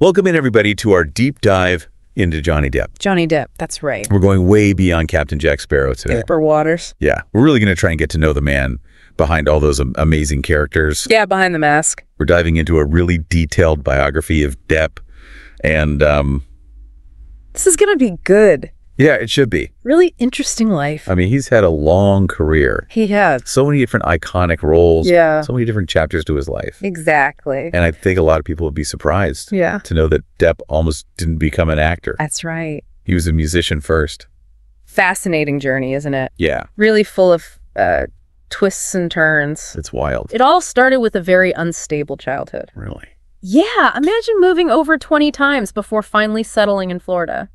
Welcome in, everybody, to our deep dive into Johnny Depp. Johnny Depp, that's right. We're going way beyond Captain Jack Sparrow today. Deeper waters. Yeah, we're really going to try and get to know the man behind all those amazing characters. Yeah, behind the mask. We're diving into a really detailed biography of Depp. And, this is going to be good. yeah, it should be. Really interesting life. I mean, he's had a long career. He has. So many different iconic roles. Yeah. So many different chapters to his life. Exactly. And I think a lot of people would be surprised Yeah. to know that Depp almost didn't become an actor. That's right. He was a musician first. Fascinating journey, isn't it? Yeah, Really full of twists and turns. it's wild. It all started with a very unstable childhood. Really? Yeah, imagine moving over 20 times before finally settling in Florida.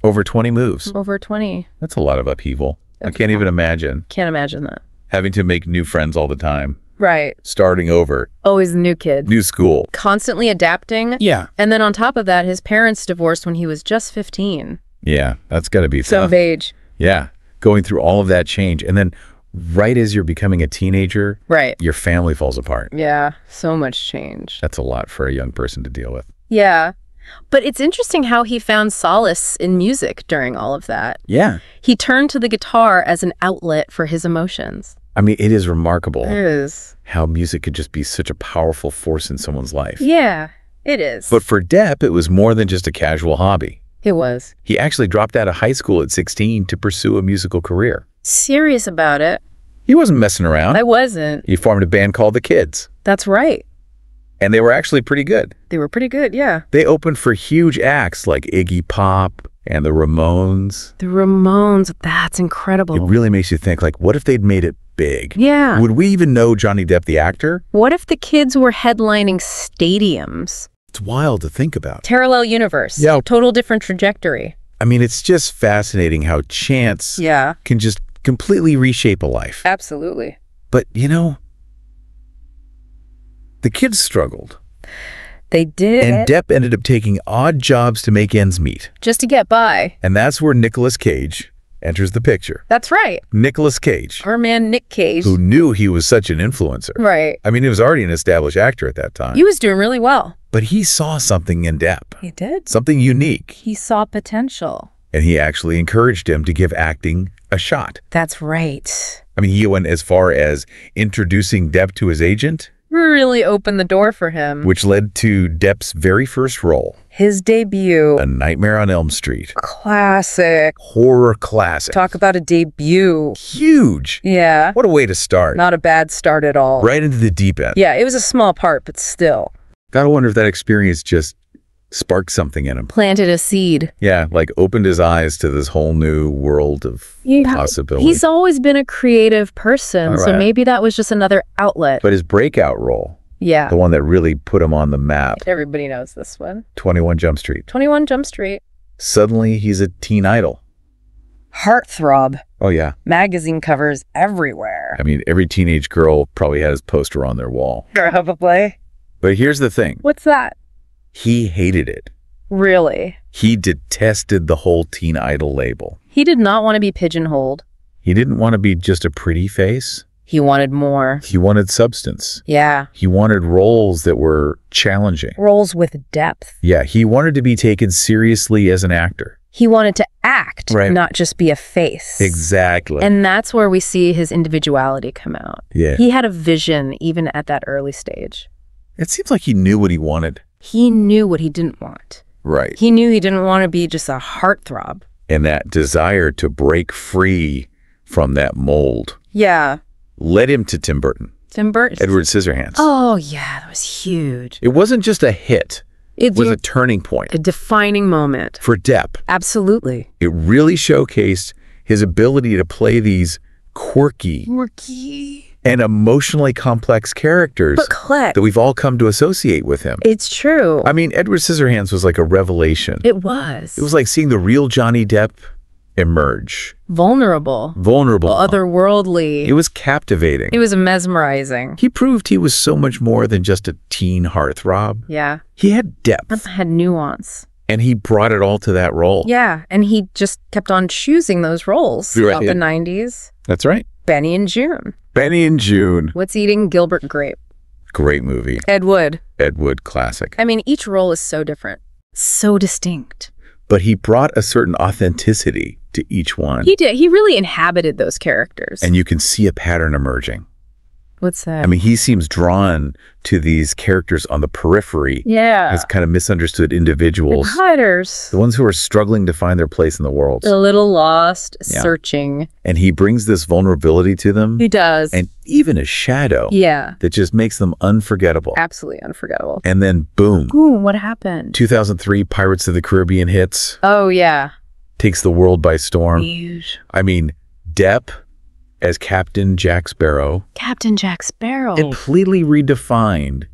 Over 20 moves. Over 20. That's a lot of upheaval. I can't even imagine Can't imagine that. having to make new friends all the time, Right. starting over, Always a new kid. new school. Constantly adapting. Yeah. And then on top of that, his parents divorced when he was just 15. Yeah, that's got to be Some tough. age. Yeah, going through all of that change. And then right as you're becoming a teenager, Right. your family falls apart. Yeah. So much change. That's a lot for a young person to deal with. Yeah. But it's interesting how he found solace in music during all of that. Yeah. He turned to the guitar as an outlet for his emotions. I mean, it is remarkable It is. how music could just be such a powerful force in someone's life. Yeah, it is. But for Depp, it was more than just a casual hobby. It was. He actually dropped out of high school at 16 to pursue a musical career. Serious about it. He wasn't messing around. I wasn't. He formed a band called The Kids, That's right. and they were actually pretty good. They were pretty good, yeah. They opened for huge acts like Iggy Pop and the Ramones. The Ramones, that's incredible. It really makes you think, like, what if they'd made it big? Yeah. Would we even know Johnny Depp, the actor? What if the Kids were headlining stadiums? It's wild to think about. Parallel universe. Yeah. Total different trajectory. I mean, it's just fascinating how chance Yeah. can just completely reshape a life. Absolutely. But, you know, the Kids struggled. They did. And Depp ended up taking odd jobs to make ends meet. Just to get by. And that's where Nicolas Cage enters the picture. That's right. Nicolas Cage, Our man Nick Cage. who knew he was such an influencer. Right. I mean, he was already an established actor at that time. He was doing really well. But he saw something in Depp, He did. something unique. He saw potential. And he actually encouraged him to give acting a shot. That's right. I mean, he went as far as introducing Depp to his agent, Really opened the door for him. which led to Depp's very first role, His debut. A Nightmare on Elm Street. Classic. Horror classic. Talk about a debut. Huge. Yeah. What a way to start. Not a bad start at all. Right into the deep end. Yeah, it was a small part, but still. Gotta wonder if that experience just sparked something in him. Planted a seed. Yeah, like opened his eyes to this whole new world of possibility. He's always been a creative person, All so right. maybe that was just another outlet. But his breakout role, Yeah. the one that really put him on the map, Everybody knows this one. 21 Jump Street. 21 Jump Street. Suddenly, he's a teen idol. Heartthrob. Oh, yeah. Magazine covers everywhere. I mean, every teenage girl probably has his poster on their wall. Probably. But here's the thing. What's that? He hated it. Really? He detested the whole teen idol label. He did not want to be pigeonholed. He didn't want to be just a pretty face. He wanted more. He wanted substance. Yeah. He wanted roles that were challenging. Roles with depth. Yeah, he wanted to be taken seriously as an actor. He wanted to act, Right. not just be a face. Exactly. And that's where we see his individuality come out. Yeah. He had a vision even at that early stage. It seems like he knew what he wanted. He knew what he didn't want. Right. He knew he didn't want to be just a heartthrob. And that desire to break free from that mold Yeah. led him to Tim Burton, Tim Burton. Edward Scissorhands. Oh, yeah, that was huge. It wasn't just a hit. It was a turning point a defining moment. for Depp. Absolutely. It really showcased his ability to play these quirky and emotionally complex characters But click. that we've all come to associate with him. It's true. I mean, Edward Scissorhands was like a revelation. It was. It was like seeing the real Johnny Depp emerge. vulnerable. Vulnerable. Otherworldly. It was captivating. It was mesmerizing. He proved he was so much more than just a teen heartthrob. Yeah. He had depth, Had nuance. and he brought it all to that role. Yeah. And he just kept on choosing those roles throughout Right. the 90s. That's right. Benny and June. Benny and June. What's Eating Gilbert Grape? Great movie. Ed Wood. Ed Wood classic. I mean, each role is so different. So distinct. But he brought a certain authenticity to each one. He did. He really inhabited those characters. And you can see a pattern emerging. What's that? I mean, he seems drawn to these characters on the periphery. Yeah. As kind of misunderstood individuals. Hiders. The ones who are struggling to find their place in the world. A little lost, searching. And he brings this vulnerability to them. He does. And even a shadow. Yeah. That just makes them unforgettable. Absolutely unforgettable. And then, boom. Ooh, what happened? 2003, Pirates of the Caribbean hits. Oh, yeah. Takes the world by storm. Huge. I mean, Depp as Captain Jack Sparrow. Captain Jack Sparrow. Completely redefined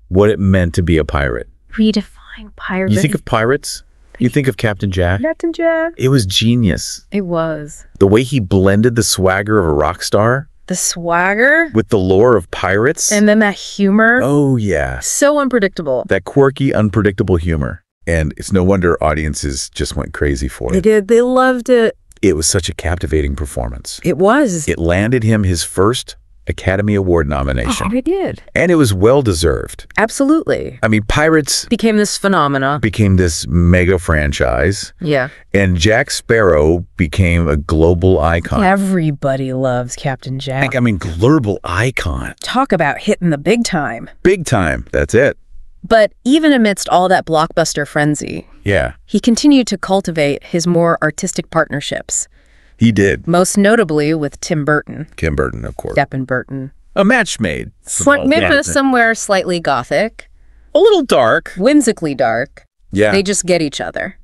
what it meant to be a pirate. Redefine pirate. You think of pirates, you think of Captain Jack. Captain Jack. It was genius. It was. The way he blended the swagger of a rock star. The swagger. With the lore of pirates. And then that humor. Oh, yeah. So unpredictable. That quirky, unpredictable humor. And it's no wonder audiences just went crazy for it. They did. They loved it. It was such a captivating performance. It was. It landed him his first Academy Award nomination. Oh, it did. And it was well-deserved. Absolutely. I mean, Pirates became this phenomena. Became this mega franchise. Yeah. And Jack Sparrow became a global icon. Everybody loves Captain Jack. I mean, global icon. Talk about hitting the big time. Big time. That's it. But even amidst all that blockbuster frenzy, he continued to cultivate his more artistic partnerships. He did. Most notably with Tim Burton. Tim Burton, of course. Depp and Burton. A match made. Maybe somewhere slightly gothic. A little dark. Whimsically dark. Yeah. They just get each other.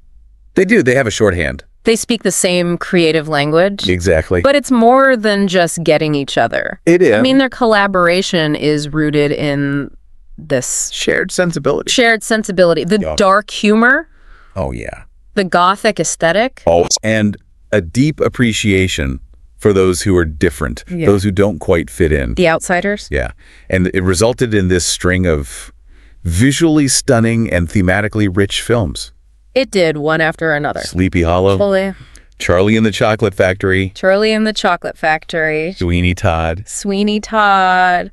They do. They have a shorthand. They speak the same creative language. Exactly. But it's more than just getting each other. It is. I mean, their collaboration is rooted in this shared sensibility. The dark humor. Oh, yeah. The gothic aesthetic. Oh, and a deep appreciation for those who are different, those who don't quite fit in. The outsiders. Yeah. And it resulted in this string of visually stunning and thematically rich films. It did, one after another. Sleepy Hollow. Charlie and the Chocolate Factory. Sweeney Todd.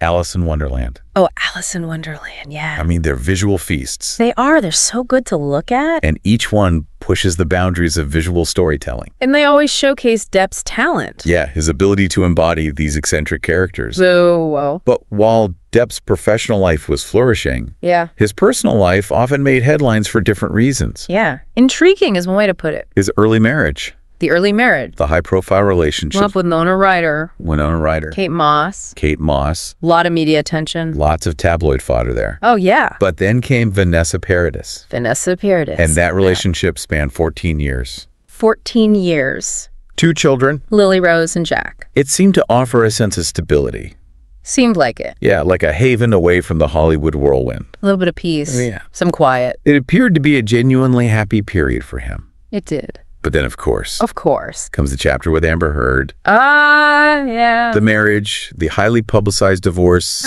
Alice in Wonderland. Oh, Alice in Wonderland, yeah. I mean, they're visual feasts. They are. They're so good to look at. And each one pushes the boundaries of visual storytelling. And they always showcase Depp's talent. Yeah, his ability to embody these eccentric characters. So, but while Depp's professional life was flourishing, his personal life often made headlines for different reasons. Yeah. Intriguing is one way to put it. His early marriage. The early marriage. The high-profile relationship. With Winona Ryder. Kate Moss. A lot of media attention. Lots of tabloid fodder there. Oh, yeah. But then came Vanessa Paradis. And that relationship spanned 14 years. 14 years. 2 children. Lily Rose and Jack. It seemed to offer a sense of stability. Seemed like it. Yeah, like a haven away from the Hollywood whirlwind. A little bit of peace. Some quiet. It appeared to be a genuinely happy period for him. It did. But then, of course, comes the chapter with Amber Heard. Yeah. The marriage, the highly publicized divorce,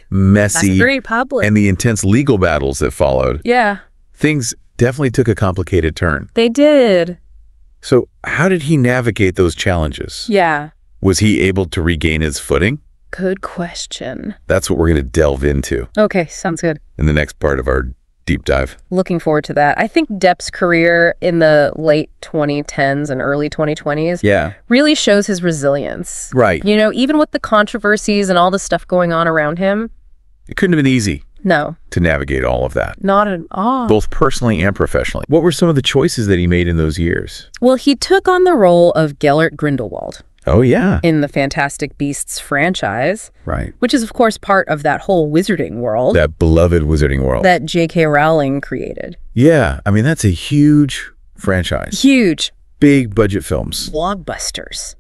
messy, that's very public. And the intense legal battles that followed. Yeah. Things definitely took a complicated turn. They did. So how did he navigate those challenges? Yeah. Was he able to regain his footing? Good question. That's what we're going to delve into. Okay, sounds good. In the next part of our deep dive. Looking forward to that. I think Depp's career in the late 2010s and early 2020s really shows his resilience. Right. You know, even with the controversies and all the stuff going on around him. It couldn't have been easy. No. To navigate all of that. Not at all. Both personally and professionally. What were some of the choices that he made in those years? Well, he took on the role of Gellert Grindelwald. Oh, yeah. In the Fantastic Beasts franchise. Right. Which is, of course, part of that whole wizarding world. That beloved wizarding world. That J.K. Rowling created. Yeah. I mean, that's a huge franchise. Huge. Big budget films. Blockbusters.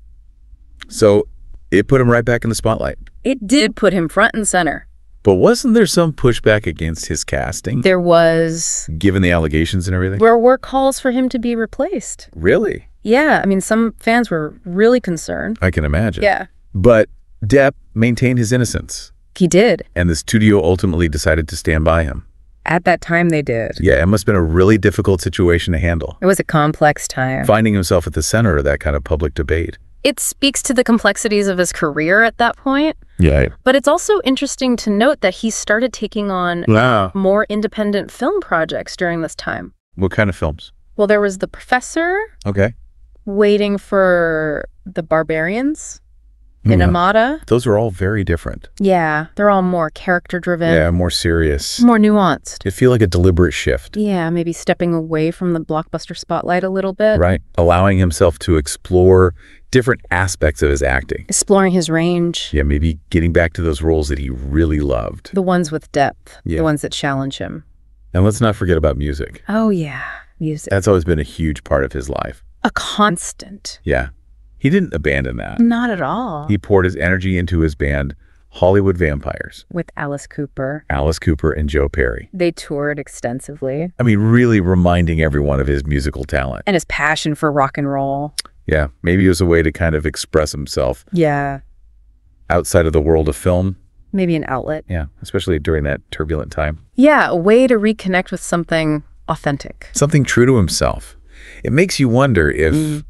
So it put him right back in the spotlight. It did put him front and center. But wasn't there some pushback against his casting? There was. Given the allegations and everything? There were calls for him to be replaced. Really? Yeah, I mean, some fans were really concerned. I can imagine. Yeah. But Depp maintained his innocence. He did. And the studio ultimately decided to stand by him. At that time, they did. Yeah, it must have been a really difficult situation to handle. It was a complex time. Finding himself at the center of that kind of public debate. It speaks to the complexities of his career at that point. Yeah. But it's also interesting to note that he started taking on more independent film projects during this time. What kind of films? Well, there was The Professor. Okay. Waiting for the Barbarians. Inamata. Those are all very different. Yeah, they're all more character-driven. Yeah, more serious. More nuanced. It feels like a deliberate shift. Yeah, maybe stepping away from the blockbuster spotlight a little bit. Right. Allowing himself to explore different aspects of his acting. Exploring his range. Yeah, maybe getting back to those roles that he really loved. The ones with depth. Yeah. The ones that challenge him. And let's not forget about music. Oh, yeah. Music. That's always been a huge part of his life. A constant. Yeah. He didn't abandon that. Not at all. He poured his energy into his band, Hollywood Vampires. With Alice Cooper. Alice Cooper and Joe Perry. They toured extensively. I mean, really reminding everyone of his musical talent. And his passion for rock and roll. Yeah, maybe it was a way to kind of express himself. Yeah. Outside of the world of film. Maybe an outlet. Yeah, especially during that turbulent time. Yeah, a way to reconnect with something authentic. Something true to himself. It makes you wonder if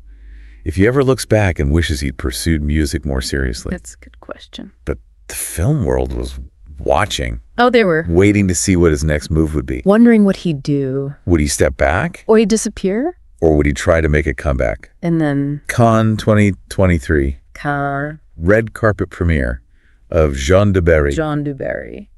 he ever looks back and wishes he'd pursued music more seriously. That's a good question. But the film world was watching. Oh, they were. Waiting to see what his next move would be. Wondering what he'd do. Would he step back? Or he'd disappear? Or would he try to make a comeback? And then... Cannes 2023. Cannes. Red carpet premiere of Jean de Barry. Jean de Barry.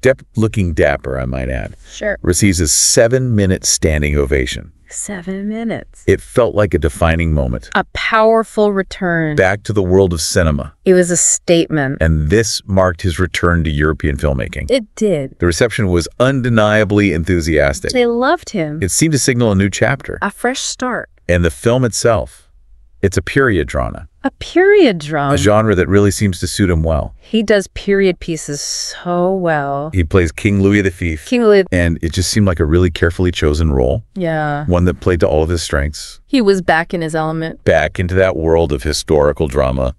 Depp looking dapper, I might add. Sure. Receives a 7-minute standing ovation. 7 minutes. It felt like a defining moment. A powerful return. Back to the world of cinema. It was a statement. And this marked his return to European filmmaking. It did. The reception was undeniably enthusiastic. They loved him. It seemed to signal a new chapter. A fresh start. And the film itself, it's a period drama. A period drama. A genre that really seems to suit him well. He does period pieces so well. He plays King Louis V. King Louis. And it just seemed like a really carefully chosen role. Yeah. One that played to all of his strengths. He was back in his element. Back into that world of historical drama.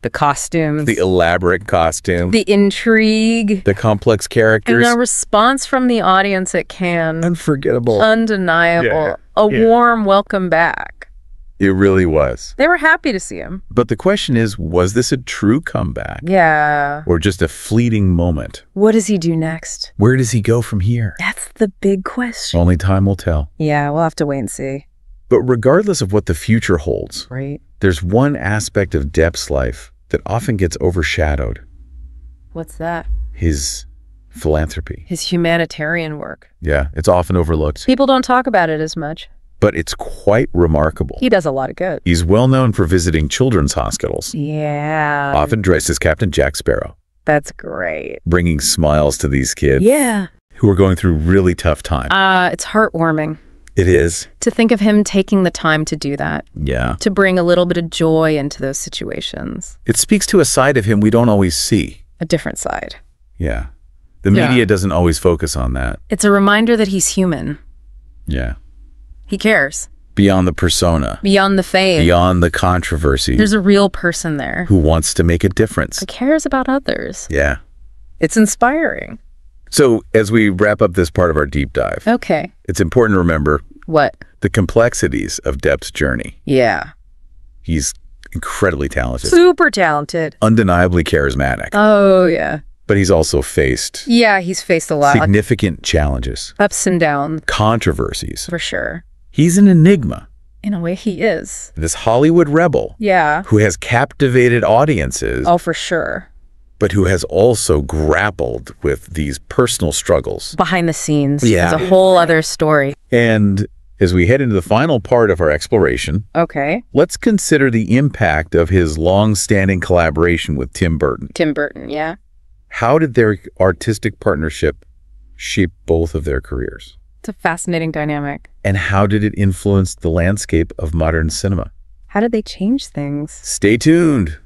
The costumes. The elaborate costume. The intrigue. The complex characters. And a response from the audience at Cannes. Unforgettable. Undeniable. Yeah. A warm welcome back. It really was. They were happy to see him. But the question is, was this a true comeback? Yeah. Or just a fleeting moment? What does he do next? Where does he go from here? That's the big question. Only time will tell. Yeah, we'll have to wait and see. But regardless of what the future holds, right, there's one aspect of Depp's life that often gets overshadowed. What's that? His philanthropy. His humanitarian work. Yeah, it's often overlooked. People don't talk about it as much. But it's quite remarkable. He does a lot of good. He's well known for visiting children's hospitals. Yeah. Often dressed as Captain Jack Sparrow. That's great. Bringing smiles to these kids. Yeah. Who are going through really tough times. It's heartwarming. It is. To think of him taking the time to do that. Yeah. To bring a little bit of joy into those situations. It speaks to a side of him we don't always see. A different side. Yeah. The media doesn't always focus on that. It's a reminder that he's human. Yeah. He cares. Beyond the persona. Beyond the fame. Beyond the controversy. There's a real person there. Who wants to make a difference. Who cares about others. Yeah. It's inspiring. So as we wrap up this part of our deep dive. Okay. It's important to remember. What? The complexities of Depp's journey. Yeah. He's incredibly talented. Super talented. Undeniably charismatic. Oh, yeah. But he's also faced... Yeah, he's faced a lot. Significant challenges. Ups and downs. Controversies. For sure. He's an enigma. In a way, he is. This Hollywood rebel. Yeah. Who has captivated audiences. Oh, for sure. But who has also grappled with these personal struggles. Behind the scenes. Yeah. It's a whole other story. And as we head into the final part of our exploration, okay, let's consider the impact of his long-standing collaboration with Tim Burton. Tim Burton, yeah. How did their artistic partnership shape both of their careers? It's a fascinating dynamic. And how did it influence the landscape of modern cinema? How did they change things? Stay tuned.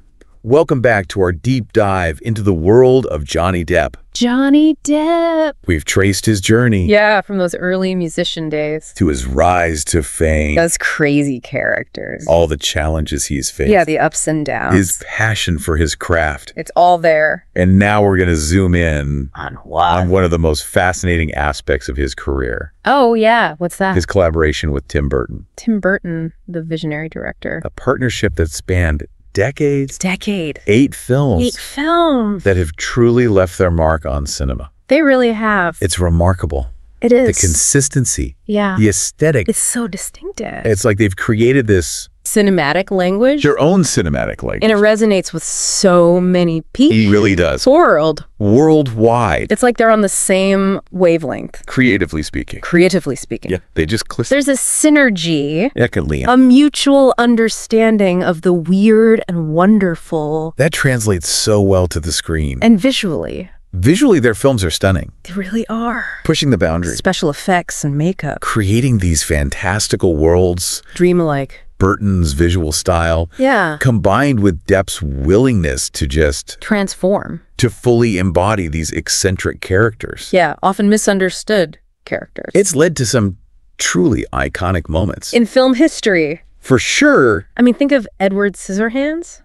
Welcome back to our deep dive into the world of Johnny Depp. Johnny Depp. We've traced his journey. Yeah, from those early musician days. To his rise to fame. Those crazy characters. All the challenges he's faced. Yeah, the ups and downs. His passion for his craft. It's all there. And now we're going to zoom in on what? On one of the most fascinating aspects of his career. Oh, yeah. What's that? His collaboration with Tim Burton. Tim Burton, the visionary director. A partnership that spanned decades. 8 films. 8 films. That have truly left their mark on cinema. They really have. It's remarkable. It is. The consistency. Yeah. The aesthetic. It's so distinctive. It's like they've created this cinematic language. Their own cinematic language. And it resonates with so many people. He really does. Worldwide. It's like they're on the same wavelength. Creatively speaking. Yeah, they just click. There's a synergy. Yeah, a mutual understanding of the weird and wonderful. That translates so well to the screen. And visually. Visually, their films are stunning. They really are. Pushing the boundaries. Special effects and makeup. Creating these fantastical worlds. Dreamlike. Burton's visual style. Yeah. Combined with Depp's willingness to just transform. To fully embody these eccentric characters. Yeah, often misunderstood characters. It's led to some truly iconic moments. In film history. For sure. I mean, think of Edward Scissorhands.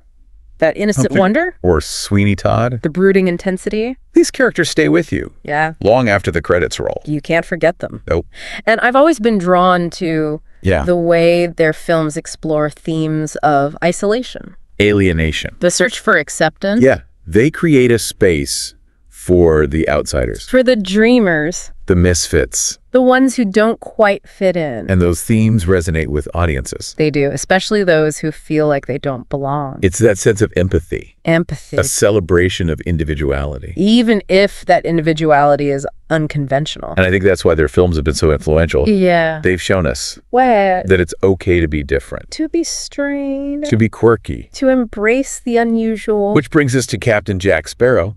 That innocent wonder. Or Sweeney Todd. The brooding intensity. These characters stay with you. Yeah. Long after the credits roll. You can't forget them. Nope. And I've always been drawn to the way their films explore themes of isolation. Alienation. The search for acceptance. Yeah. They create a space for the outsiders. For the dreamers. The misfits. The ones who don't quite fit in. And those themes resonate with audiences. They do, especially those who feel like they don't belong. It's that sense of empathy. Empathy. A celebration of individuality. Even if that individuality is unconventional. And I think that's why their films have been so influential. Yeah. They've shown us that it's okay to be different. To be strange. To be quirky. To embrace the unusual. Which brings us to Captain Jack Sparrow.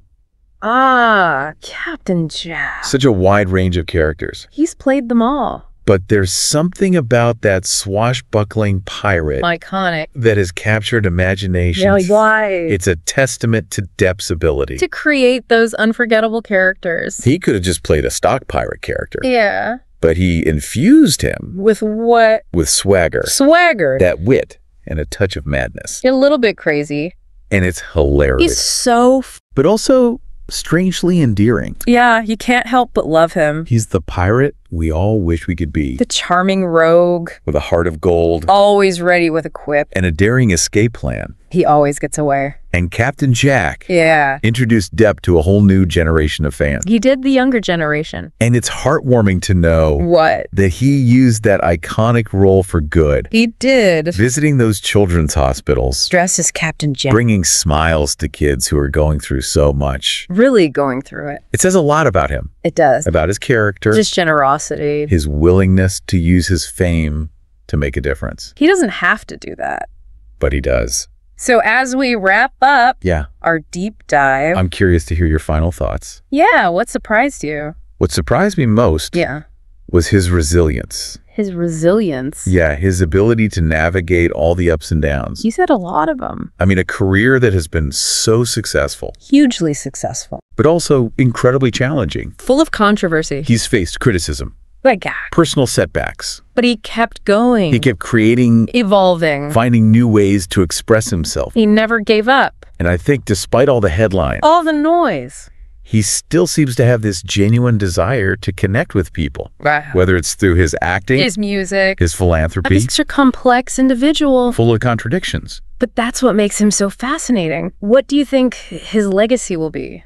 Ah, Captain Jack. Such a wide range of characters. He's played them all. But there's something about that swashbuckling pirate. Iconic. That has captured imaginations. Yeah, why? It's a testament to Depp's ability. To create those unforgettable characters. He could have just played a stock pirate character. Yeah. But he infused him. With what? With swagger. Swagger. That wit and a touch of madness. A little bit crazy. And it's hilarious. He's so... But also strangely endearing. Yeah, you can't help but love him. He's the pirate we all wish we could be. The charming rogue. With a heart of gold. Always ready with a quip. And a daring escape plan. He always gets away. And Captain Jack introduced Depp to a whole new generation of fans. He did the younger generation. And it's heartwarming to know that he used that iconic role for good. He did. Visiting those children's hospitals. Dressed as Captain Jack. Bringing smiles to kids who are going through so much. Really going through it. It says a lot about him. It does. About his character. Just generosity. His willingness to use his fame to make a difference. He doesn't have to do that. But he does. So as we wrap up our deep dive. I'm curious to hear your final thoughts. Yeah, what surprised you? What surprised me most was his resilience. His resilience? Yeah, his ability to navigate all the ups and downs. He said a lot of them. I mean, a career that has been so successful. Hugely successful. But also incredibly challenging. Full of controversy. He's faced criticism. Personal setbacks. But he kept going. He kept creating. Evolving. Finding new ways to express himself. He never gave up. And I think despite all the headlines. All the noise. He still seems to have this genuine desire to connect with people. Right. Whether it's through his acting. His music. His philanthropy. He's such a complex individual. Full of contradictions. But that's what makes him so fascinating. What do you think his legacy will be?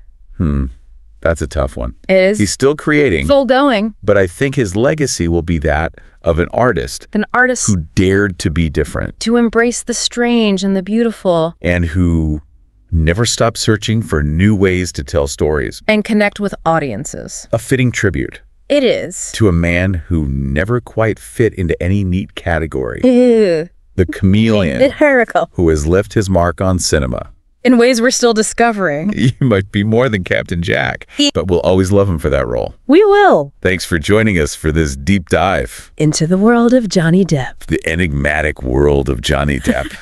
That's a tough one. It is. He's still creating. Still going. But I think his legacy will be that of an artist. An artist who dared to be different. To embrace the strange and the beautiful. And who never stopped searching for new ways to tell stories. And connect with audiences. A fitting tribute. It is. To a man who never quite fit into any neat category. Ew. The chameleon. Who has left his mark on cinema. In ways we're still discovering. He might be more than Captain Jack, but we'll always love him for that role. We will. Thanks for joining us for this deep dive. Into the world of Johnny Depp. The enigmatic world of Johnny Depp.